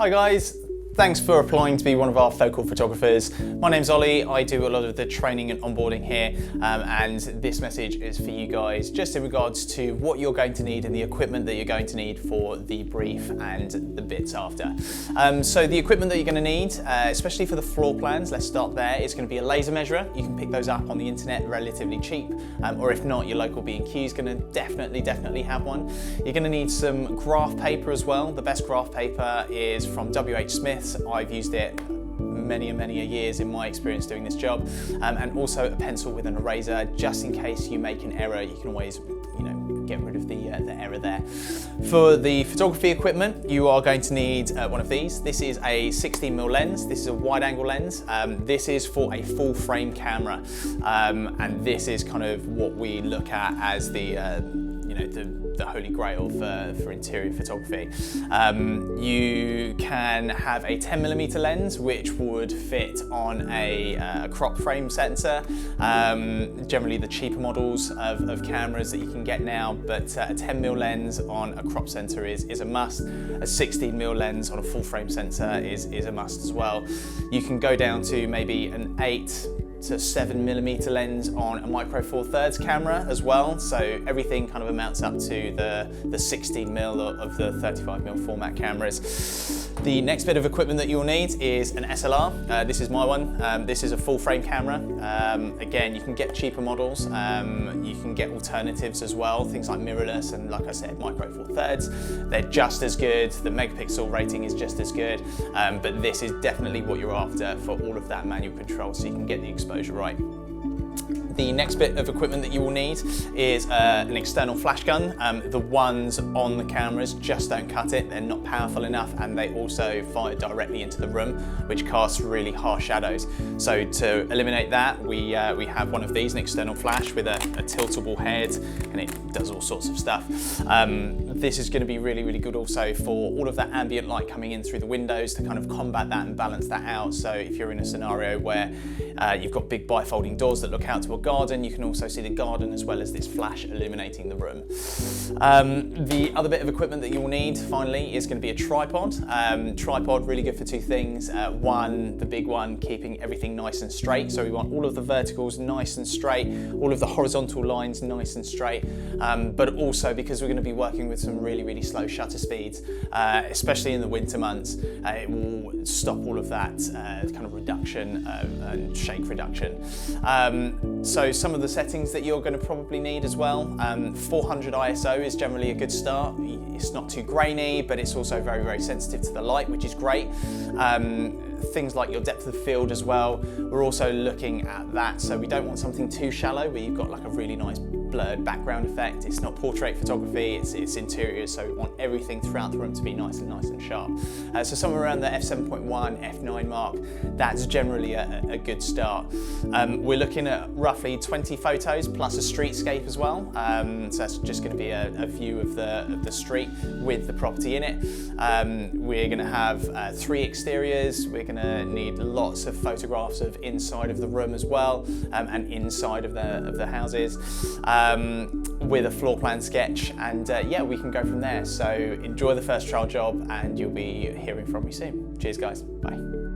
Hi guys, thanks for applying to be one of our focal photographers. My name's Ollie, I do a lot of the training and onboarding here, and this message is for you guys just in regards to what you're going to need and the equipment that you're going to need for the brief and the bits after. So the equipment that you're going to need, especially for the floor plans, let's start there, is going to be a laser measurer. You can pick those up on the internet relatively cheap, or if not, your local B&Q is going to definitely have one. You're going to need some graph paper as well. The best graph paper is from WH Smith's. I've used it many a years in my experience doing this job, and also a pencil with an eraser, just in case you make an error. You can always, get rid of the error there. For the photography equipment, you are going to need one of these. This is a 16mm lens. This is a wide angle lens. This is for a full frame camera, and this is kind of what we look at as the holy grail for interior photography. You can have a 10mm lens, which would fit on a crop frame sensor. Generally the cheaper models of cameras that you can get now, but a 10mm lens on a crop sensor is a must. A 16mm lens on a full frame sensor is a must as well. You can go down to maybe an 8 to 7mm lens on a micro four thirds camera as well. So everything kind of amounts up to the 16mm of the 35mm format cameras. The next bit of equipment that you'll need is an SLR. This is my one. This is a full frame camera. Again, you can get cheaper models. You can get alternatives as well, things like mirrorless and, like I said, micro four thirds. They're just as good. The megapixel rating is just as good, but this is definitely what you're after for all of that manual control, so you can get the exposure right. The next bit of equipment that you will need is an external flash gun. The ones on the cameras just don't cut it, they're not powerful enough, and they also fire directly into the room, which casts really harsh shadows. So to eliminate that, we have one of these, an external flash with a tiltable head, and it does all sorts of stuff. This is going to be really good also for all of that ambient light coming in through the windows to kind of combat that and balance that out. So if you're in a scenario where you've got big bifolding doors that look out to a garden, you can also see the garden as well as this flash illuminating the room. The other bit of equipment that you will need finally is going to be a tripod. Tripod, really good for two things. One, the big one, keeping everything nice and straight. So we want all of the verticals nice and straight, all of the horizontal lines nice and straight, but also because we're going to be working with some really slow shutter speeds, especially in the winter months, it will stop all of that kind of reduction and shake reduction. So some of the settings that you're going to probably need as well, 400 ISO is generally a good start. It's not too grainy, but it's also very sensitive to the light, which is great. Things like your depth of field as well, we're also looking at that, so we don't want something too shallow where you've got like a really nice blurred background effect. It's not portrait photography, it's interior, so we want everything throughout the room to be nice and sharp. So somewhere around the f7.1, f9 mark, that's generally a good start. We're looking at roughly 20 photos plus a streetscape as well. So that's just going to be a view of the street with the property in it. We're going to have 3 exteriors. We're going to need lots of photographs of inside of the room as well, and inside of the houses, with a floor plan sketch, and yeah, we can go from there. So enjoy the first trial job, and you'll be hearing from me soon. Cheers guys, bye.